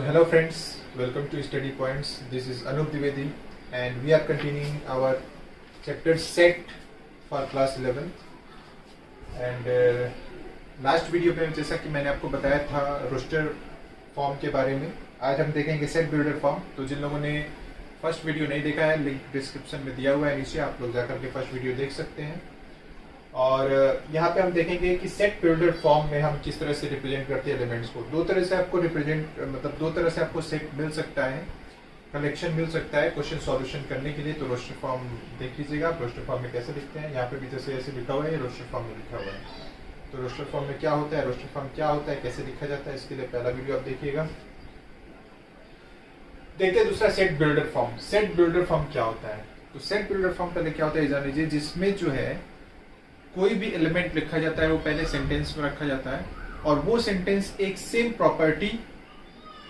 Hello friends, welcome to Study Points. This is Anup Dwivedi and we are continuing our chapter set for class 11th and last video में जैसा कि मैंने आपको बताया था roster form के बारे में, आज हम देखेंगे सेट बिल्डर फॉर्म। तो जिन लोगों ने फर्स्ट वीडियो नहीं देखा है, लिंक डिस्क्रिप्शन में दिया हुआ है नीचे, आप लोग जाकर के फर्स्ट वीडियो देख सकते हैं। और यहाँ पे हम देखेंगे कि सेट बिल्डर फॉर्म में हम किस तरह से रिप्रेजेंट करते हैं एलिमेंट्स को। दो तरह से आपको रिप्रेजेंट दो तरह से आपको सेट मिल सकता है, कलेक्शन मिल सकता है क्वेश्चन सॉल्यूशन करने के लिए। तो रोस्टर फॉर्म देख लीजिएगा, रोस्टर फॉर्म में कैसे लिखते हैं। यहाँ पे भी जैसे ऐसे लिखा हुआ है, रोस्टर फॉर्म में लिखा हुआ है। तो रोस्टर फॉर्म में क्या होता है, रोस्टर फॉर्म क्या होता है, कैसे लिखा जाता है, इसके लिए पहला वीडियो आप देखिएगा। देखते हैं दूसरा set builder form. Set builder form क्या होता है? तो सेट बिल्डर फॉर्म पहले क्या होता है जान लीजिए, जिसमें जो है कोई भी एलिमेंट लिखा जाता है वो पहले सेंटेंस में रखा जाता है और वो सेंटेंस एक सेम प्रॉपर्टी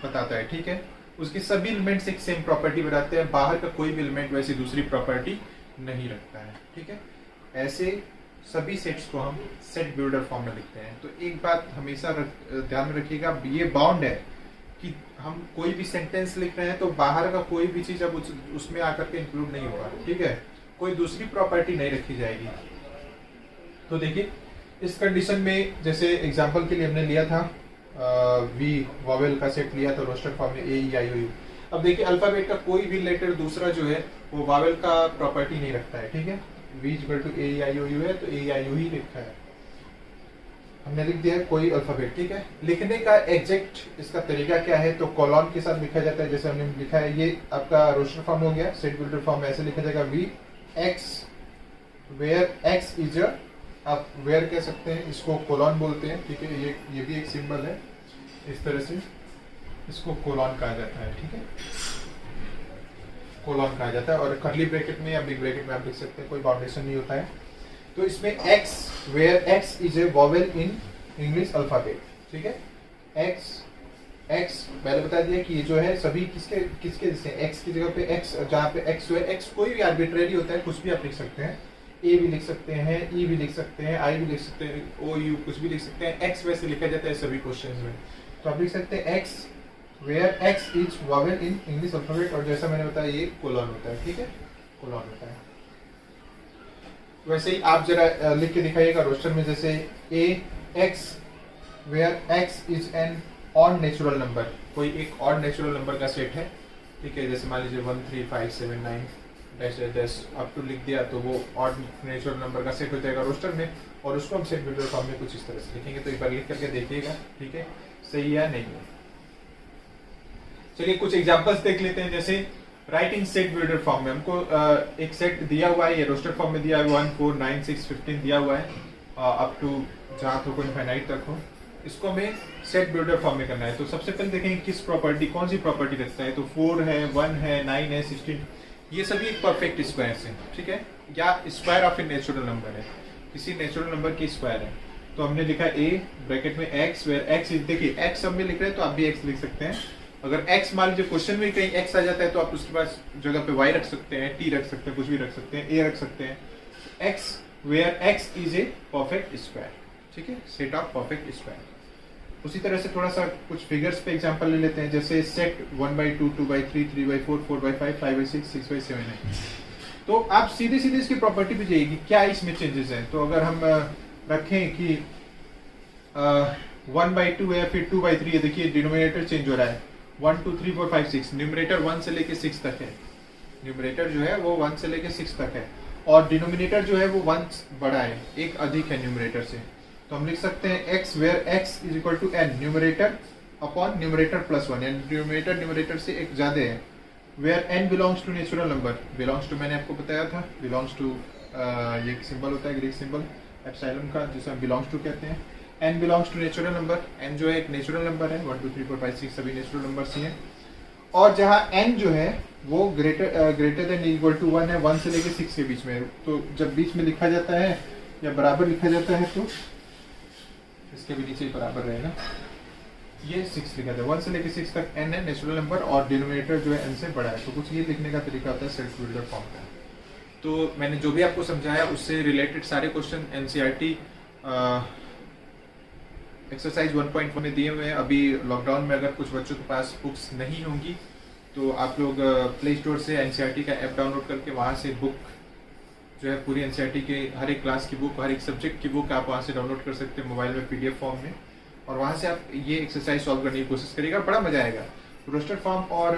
बताता है। ठीक है, उसके सभी एलिमेंट्स एक सेम प्रॉपर्टी बताते हैं, बाहर का कोई भी एलिमेंट वैसी दूसरी प्रॉपर्टी नहीं रखता है। ठीक है, ऐसे सभी सेट्स को हम सेट बिल्डर फॉर्म में लिखते हैं। तो एक बात हमेशा ध्यान में रखिएगा, ये बाउंड है कि हम कोई भी सेंटेंस लिख रहे हैं तो बाहर का कोई भी चीज अब उसमें आकर के इंक्लूड नहीं होगा। ठीक है, कोई दूसरी प्रॉपर्टी नहीं रखी जाएगी। तो देखिए इस कंडीशन में, जैसे एग्जांपल के लिए हमने लिया था वी वॉवेल का सेट लिया था रोस्टर फॉर्म में, ए ई आई ओ यू। अब देखिए अल्फाबेट का कोई भी लेटर दूसरा जो है वो वॉवेल का प्रॉपर्टी नहीं रखता है। ठीक है, v equal to a e i o u है तो ए ई आई ओ ही लिखा है, हमने लिख दिया है कोई अल्फाबेट। ठीक है, लिखने का एग्जैक्ट इसका तरीका क्या है, तो कॉलम के साथ लिखा जाता है। जैसे हमने लिखा है, ये आपका रोस्टर फॉर्म हो गया। सेट बिल्डर फॉर्म में ऐसे लिखा जाएगा, v x where x is a, आप वेयर कह सकते हैं, इसको कोलॉन बोलते हैं। ठीक है, ये भी एक सिंबल है, इस तरह से इसको कोलॉन कहा जाता है। ठीक है, कोलॉन कहा जाता है और कर्ली ब्रैकेट में या बिग ब्रैकेट में आप लिख सकते हैं, कोई बाउंडेशन नहीं होता है। तो इसमें x where x is a vowel in English alphabet. ठीक है, एक्स पहले बता दिया कि ये जो है सभी किसके जैसे, एक्स की जगह पे एक्स, जहाँ पे एक्स जो है, एक्स कोई भी आर्बिट्रेरी होता है, कुछ भी आप लिख सकते हैं। ए भी लिख सकते हैं, ई भी लिख सकते हैं, आई भी लिख सकते हैं, ओ यू कुछ भी लिख सकते हैं। एक्स वैसे लिखा जाता है सभी क्वेश्चंस में। तो आप लिख सकते हैं x where x is vowel in English alphabet, और जैसा मैंने बताया ये कोलॉन होता है। ठीक है, कोलॉन होता है। वैसे ही आप जरा लिख के दिखाइएगा रोस्टर में, जैसे A x where x is an odd natural number, कोई एक ऑड नेचुरल नंबर का सेट है। ठीक है, जैसे मान लीजिए 1 3 5 7 9 डैश अप टू लिख दिया, तो वो ऑड नेचुरल नंबर का सेट हो जाएगा रोस्टर में, और उसको हम सेट बिल्डर फॉर्म में कुछ इस तरह से लिखेंगे। तो एक बार लिख करके देखिएगा, ठीक है, सही या नहीं है। चलिए कुछ एग्जांपल्स देख लेते हैं। जैसे राइटिंग सेट बिल्डर फॉर्म में हमको एक सेट दिया हुआ है, ये रोस्टर फॉर्म में दिया है, 1 4 9 6 15 दिया हुआ है, अप टू जहाँ तो कोई इनफाइनाइट तक हो। इसको हमें सेट बिल्डर फॉर्म में करना है। तो सबसे पहले देखेंगे किस प्रॉपर्टी, कौन सी प्रॉपर्टी रखता है। तो 4 है, 1 है, 9 है, 16, ये सभी एक परफेक्ट स्क्वायर से। ठीक है, या square of a natural number है, किसी नेचुरल नंबर की स्क्वायर है। तो हमने लिखा ए ब्रैकेट में एक्स वेयर एक्स, देखिए एक्स सब में लिख रहे हैं तो आप भी एक्स लिख सकते हैं। अगर एक्स मान लीजिए क्वेश्चन में कहीं एक्स आ जाता है तो आप उसके पास जगह पे वाई रख सकते हैं, टी रख सकते हैं, कुछ भी रख सकते हैं, ए रख सकते हैं। X where x is a perfect square. ठीक है, सेट ऑफ परफेक्ट स्क्वायर। उसी तरह से थोड़ा सा कुछ फिगर्स पे एग्जांपल ले लेते हैं। जैसे सेट 1/2 2/3 3/4 4/5 5/6 6/7 है। तो आप सीधे सीधे इसकी प्रॉपर्टी पे जाइए, क्या इसमें चेंजेस हैं। तो अगर हम रखें कि 1/2 है, फिर 2/3 है, देखिए डिनोमिनेटर चेंज हो रहा है। 1 2 3 4 5 6, न्यूमरेटर 1 से लेके 6 तक है, न्यूमरेटर जो है वो 1 से लेके 6 तक है, और डिनोमिनेटर जो है वो 1 बड़ा है, एक अधिक है न्यूमरेटर से। तो हम लिख सकते हैं x where x is equal to n, numerator upon numerator plus 1, यानी न्यूमरेटर न्यूमरेटर से एक ज्यादा है। Where n belongs to natural number, belongs to मैंने आपको बताया था, बिलोंग्स टू ये सिंबल होता है ग्रीक सिंबल एप्सिलॉन का, जिसे हम बिलोंग्स टू कहते हैं। N belongs to natural number, n जो है एक नेचुरल नंबर है, 1 2 3 4 5 6 सभी नेचुरल नंबर्स ही हैं। और जहाँ एन जो है वो ग्रेटर देन इक्वल टू 1 है, 1 से लेके 6 के बीच में। तो जब बीच में लिखा जाता है या बराबर लिखा जाता है तो इसके भी नीचे बराबर रहेगा, ये 6 लिखा था। 1 से लेके 6 तक एन है नेचुरल नंबर, और डिनोमिनेटर जो है एन से बड़ा है। तो कुछ ये लिखने का तरीका होता है सेट बिल्डर फॉर्म का। तो मैंने जो भी आपको समझाया उससे रिलेटेड सारे क्वेश्चन एनसीईआरटी एक्सरसाइज 1.1 में दिए हुए हैं। अभी लॉकडाउन में अगर कुछ बच्चों के पास बुक्स नहीं होंगी तो आप लोग प्ले स्टोर से एनसीईआरटी का ऐप डाउनलोड करके वहाँ से बुक जो है पूरी एनसीईआरटी के हर एक क्लास की बुक, हर एक सब्जेक्ट की बुक आप वहाँ से डाउनलोड कर सकते हैं मोबाइल में पीडीएफ फॉर्म में, और वहाँ से आप ये एक्सरसाइज सॉल्व करने की कोशिश करिएगा। बड़ा मजा आएगा। रोस्टर फॉर्म और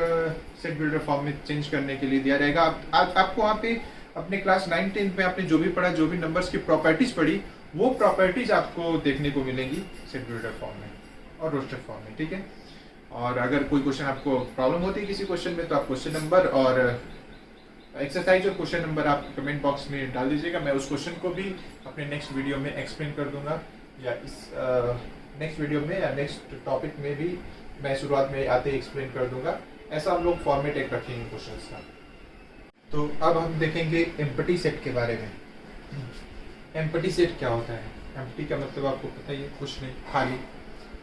सेट बिल्डर फॉर्म में चेंज करने के लिए दिया रहेगा। आपको वहाँ पे अपने क्लास 9-10 में आपने जो भी पढ़ा, जो भी नंबर्स की प्रॉपर्टीज पढ़ी, वो प्रॉपर्टीज आपको देखने को मिलेंगी सेट बिल्डर फॉर्म में और रोस्टर फॉर्म में, ठीक है। और अगर कोई क्वेश्चन आपको प्रॉब्लम होती है किसी क्वेश्चन में तो आप क्वेश्चन नंबर और एक्सरसाइज और क्वेश्चन नंबर आप कमेंट बॉक्स में डाल दीजिएगा। मैं उस क्वेश्चन को भी अपने नेक्स्ट वीडियो में एक्सप्लेन कर दूंगा, या इस नेक्स्ट वीडियो में या नेक्स्ट टॉपिक में भी मैं शुरुआत में आते ही एक्सप्लेन कर दूंगा। ऐसा हम लोग फॉर्मेट एक रखेंगे क्वेश्चंस का। तो अब हम देखेंगे एम्प्टी सेट के बारे में। एम्प्टी सेट क्या होता है? एम्प्टी का मतलब आपको पता ही है, कुछ नहीं, खाली।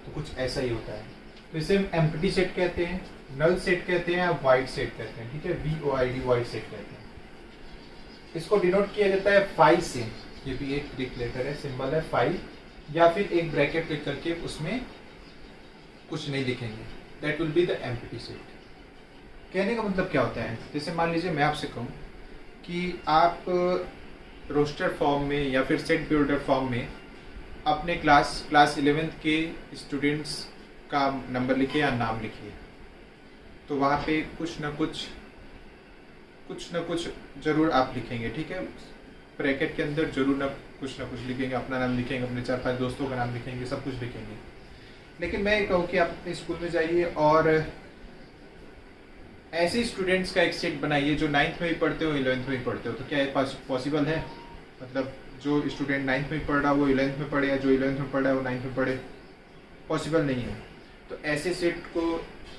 तो कुछ ऐसा ही होता है। तो इसे हम एम्प्टी सेट कहते हैं, नल सेट कहते हैं, वाइड सेट कहते हैं, ठीक है। VOID वाइड सेट कहते हैं। इसको डिनोट किया जाता है फाई से। ये भी एक ग्रीक लेटर है, सिंबल है फाई, या फिर एक ब्रैकेट लिख करके उसमें कुछ नहीं लिखेंगे, that will be the empty set. कहने का मतलब क्या होता है? जैसे मान लीजिए मैं आपसे कहूँ कि आप रोस्टर फॉर्म में या फिर सेट बिल्डर फॉर्म में अपने क्लास 11th के स्टूडेंट्स का नंबर लिखिए या नाम लिखिए, तो वहाँ पे कुछ ना कुछ जरूर आप लिखेंगे, ठीक है। ब्रैकेट के अंदर जरूर ना कुछ लिखेंगे, अपना नाम लिखेंगे, अपने 4-5 दोस्तों का नाम लिखेंगे, सब कुछ लिखेंगे। लेकिन मैं ये कहूँ कि आप अपने स्कूल में जाइए और ऐसे स्टूडेंट्स का एक सेट बनाइए जो 9th में भी पढ़ते हो, 11th में भी पढ़ते हो। तो क्या ये पॉसिबल है? मतलब जो स्टूडेंट 9th में पढ़ रहा है वो 11th में पढ़े, या जो 11th में पढ़ रहा है वो 9th में पढ़े? पॉसिबल नहीं है। तो ऐसे सेट को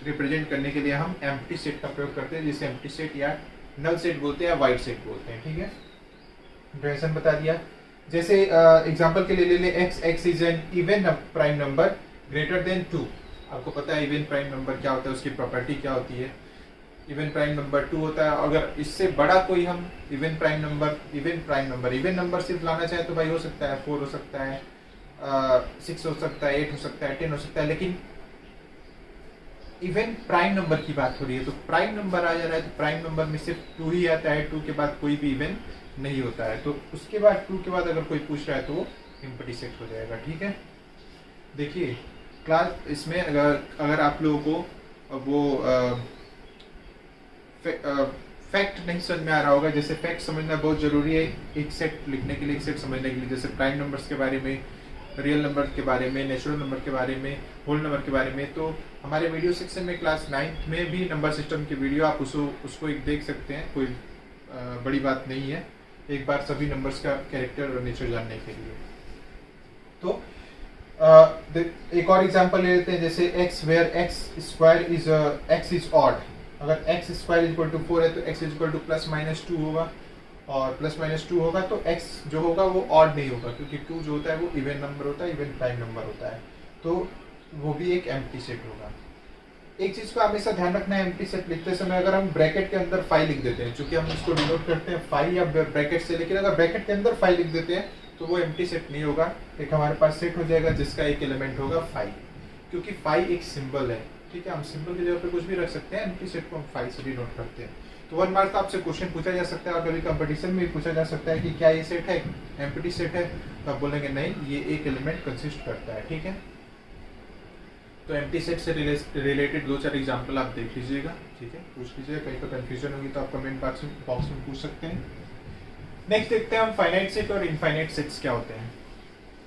रिप्रेजेंट करने के लिए हम एम्प्टी सेट का प्रयोग करते हैं, जिसे एम्प्टी सेट या नल सेट बोलते हैं या वाइड सेट बोलते हैं, ठीक है। डेफिनेशन बता दिया। जैसे एग्जांपल के लिए ले ले x is an even prime number greater than 2। आपको पता है इवन प्राइम नंबर क्या होता है, उसकी प्रॉपर्टी क्या होती है। इवन प्राइम नंबर 2 होता है। अगर इससे बड़ा कोई हम इवन नंबर सिर्फ लाना चाहे तो भाई हो सकता है 4 हो सकता है, 6 हो सकता है, 8 हो सकता है, 10 हो सकता है। लेकिन इवन प्राइम नंबर की बात हो रही है, तो प्राइम नंबर आ जा रहा है, तो प्राइम नंबर में सिर्फ 2 ही आता है, 2 के बाद कोई भी इवन नहीं होता है। तो उसके बाद 2 के बाद अगर कोई पूछ रहा है तो वो एम्प्टी सेट हो जाएगा, ठीक है। देखिए क्लास इसमें अगर आप लोगों को वो फैक्ट नहीं समझ में आ रहा होगा, जैसे फैक्ट समझना बहुत जरूरी है एक सेट लिखने के लिए, एक सेट समझने के लिए। जैसे प्राइम नंबर्स के बारे में, रियल नंबर के बारे में, नेचुरल नंबर के बारे में, होल नंबर के बारे में, तो हमारे वीडियो सेक्शन में क्लास 9th में भी नंबर सिस्टम की वीडियो आप उसको एक देख सकते हैं। कोई बड़ी बात नहीं है, एक बार सभी नंबर्स का कैरेक्टर और नेचर जानने के लिए। तो एक और एग्जांपल ले लेते हैं, जैसे x where x is odd. अगर x square is equal to 4 है तो x इज इक्वल टू ±2 होगा, और +-2 होगा तो x जो होगा वो ऑड नहीं होगा, क्योंकि 2 जो होता है वो इवन नंबर होता है, इवन प्राइम नंबर होता है। तो वो भी एक एम्प्टी सेट होगा। एक चीज को हमेशा ध्यान रखना है, एम्प्टी सेट लिखते समय अगर हम ब्रैकेट के अंदर फाई लिख देते हैं, चूंकि हम इसको डिनोट करते हैं फाई या ब्रैकेट से, लेकिन अगर ब्रैकेट के अंदर फाई लिख देते हैं तो वो एम्प्टी सेट नहीं होगा। एक हमारे पास सेट हो जाएगा जिसका एक एलिमेंट होगा फाई, क्योंकि फाई एक सिंबल है, ठीक है। हम सिंबल की जगह पे कुछ भी रख सकते हैं, एम्प्टी सेट को हम फाई से डिनोट करते हैं। तो 1 मार्क आपसे क्वेश्चन पूछा जा सकता है, और कभी कंपटीशन में भी पूछा जा सकता है कि क्या ये सेट है, एम्प्टी सेट है, तो आप बोलेंगे नहीं, ये एक एलिमेंट कंसिस्ट करता है, ठीक है। तो एम्प्टी सेट से रिलेटेड 2-4 एग्जांपल आप देख लीजिएगा, ठीक है, पूछ लीजिएगा। कहीं तो कंफ्यूजन होगी तो आप कमेंट बॉक्स में पूछ सकते हैं। नेक्स्ट देखते हैं हम फाइनाइट सेट और इनफाइनाइट सेट्स क्या होते हैं।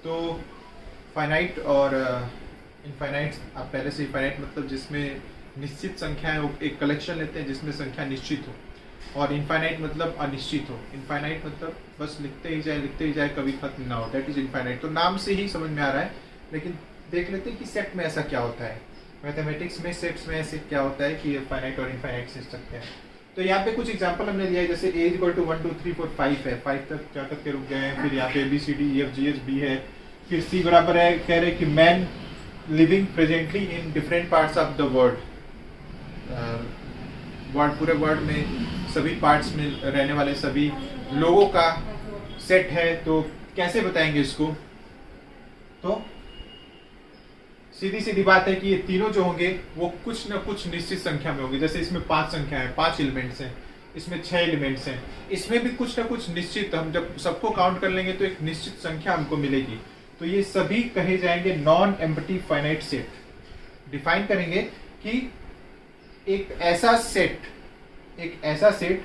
तो फाइनाइट और इनफाइनाइट, आप पहले से फाइनाइट मतलब जिसमें निश्चित संख्या है, एक कलेक्शन लेते हैं जिसमें संख्या निश्चित हो, और इनफाइनाइट मतलब अनिश्चित हो। इनफाइनाइट मतलब बस लिखते ही जाए कभी खत्म ना हो, दैट इज इनफाइनाइट। तो नाम से ही समझ में आ रहा है, लेकिन देख लेते हैं कि सेट में ऐसा क्या होता है। मैथमेटिक्स में सेट्स में ऐसे क्या होता है कि फाइनाइट और इनफाइनाइट सेट सकते हैं। तो यहाँ पे कुछ एग्जांपल हमने लिया है, जैसे a = 1 2 3 4 5 है, 5 तक क्या तक के रुक गए हैं। फिर यहाँ पे ABCDEFGHB है। फिर C बराबर है, कह रहे कि man living presently in different parts of the world. पूरे वर्ल्ड में सभी पार्ट्स में रहने वाले सभी लोगों का सेट है। तो कैसे बताएंगे इसको? तो सीधी सीधी बात है कि ये तीनों जो होंगे वो कुछ ना कुछ निश्चित संख्या में होंगे। जैसे इसमें 5 संख्या है, 5 एलिमेंट्स हैं, इसमें 6 एलिमेंट्स हैं, इसमें भी कुछ ना कुछ निश्चित, हम जब सबको काउंट कर लेंगे तो एक निश्चित संख्या हमको मिलेगी। तो ये सभी कहे जाएंगे non empty finite set. Define करेंगे कि एक ऐसा सेट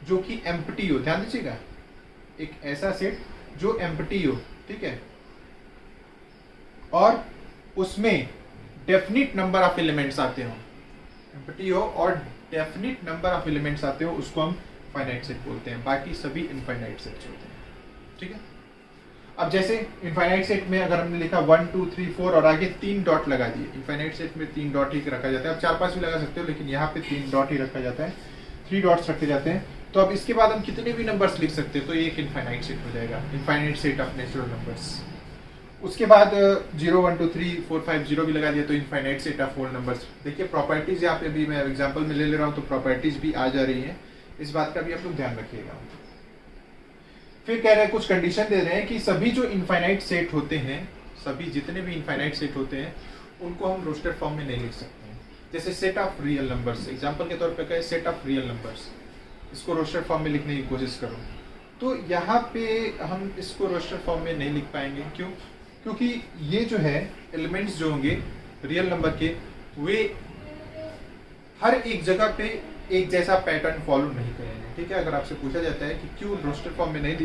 जो कि एम्प्टी हो, ध्यान दीजिएगा, एक ऐसा सेट जो एम्प्टी हो, ठीक है, और उसमें डेफिनिट नंबर ऑफ एलिमेंट्स आते हो, एम्प्टी हो और डेफिनिट नंबर ऑफ एलिमेंट्स आते हो, उसको हम फाइनाइट सेट बोलते हैं। बाकी सभी इनफाइनाइट सेट्स होते हैं, ठीक है। अब जैसे इनफाइनाइट सेट में अगर हमने लिखा 1 2 3 4 और आगे 3 डॉट लगा दिए, इनफाइनाइट सेट में 3 डॉट ही रखा जाता है। अब 4-5 भी लगा सकते हो, लेकिन यहाँ पे 3 डॉट ही रखा जाता है, 3 डॉट्स रखे जाते हैं। तो अब इसके बाद हम कितने भी नंबर्स लिख सकते हैं, तो ये एक इनफाइनाइट सेट हो जाएगा, infinite set of natural numbers. उसके बाद 0 1 2 3 4 5 0 भी लगा दिया तो infinite set of whole numbers. देखिए प्रॉपर्टीज यहाँ पे भी मैं एग्जांपल में ले रहा हूँ, तो प्रॉपर्टीज भी आ जा रही हैं, इस बात का भी आप लोग ध्यान रखिएगा। फिर कह रहे हैं, कुछ कंडीशन दे रहे हैं कि सभी जो इनफाइनाइट सेट होते हैं, सभी जितने भी इनफाइनाइट सेट होते हैं, उनको हम रोस्टेड फॉर्म में नहीं लिख सकते हैं। जैसे set of real numbers, example के तौर पे कहे सेट ऑफ रियल नंबर्स, इसको रोस्टेड फॉर्म में लिखने की कोशिश करो, तो यहाँ पे हम इसको रोस्टेड फॉर्म में नहीं लिख पाएंगे। क्यों? क्योंकि ये जो है एलिमेंट्स जो होंगे रियल नंबर के, वे हर एक जगह पे एक जैसा पैटर्न फॉलो नहीं करेंगे, ठीक है। अगर आपसे पूछा जाता है कि क्यों रोस्टेड फॉर्म में नहीं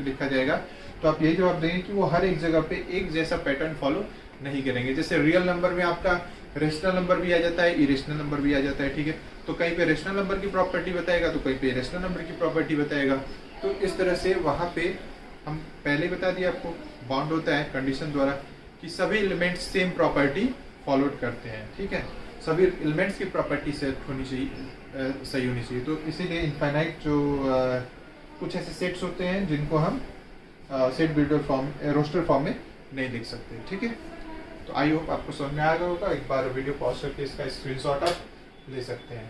लिखा जाएगा, तो आप यही जवाब देंगे कि वो हर एक जगह पे एक जैसा पैटर्न फॉलो नहीं करेंगे। जैसे रियल नंबर में आपका रेशनल नंबर भी आ जाता है, इरेशनल नंबर भी आ जाता है, ठीक है। तो कहीं पे रेशनल नंबर की प्रॉपर्टी बताएगा, तो कहीं पे इरेशनल नंबर की प्रॉपर्टी बताएगा। तो इस तरह से वहाँ पे हम पहले बता दिया आपको, बाउंड होता है कंडीशन द्वारा कि सभी एलिमेंट्स सेम प्रॉपर्टी फॉलोड करते हैं, ठीक है। सभी एलिमेंट्स की प्रॉपर्टी सेट होनी चाहिए, सही होनी चाहिए। तो इसीलिए इनफाइनाइट जो कुछ ऐसे सेट्स होते हैं जिनको हम set builder form, roster form में नहीं लिख सकते, ठीक है। तो आई होप आपको समझ में आ गया होगा। एक बार वीडियो पॉज करके इसका स्क्रीनशॉट आप ले सकते हैं।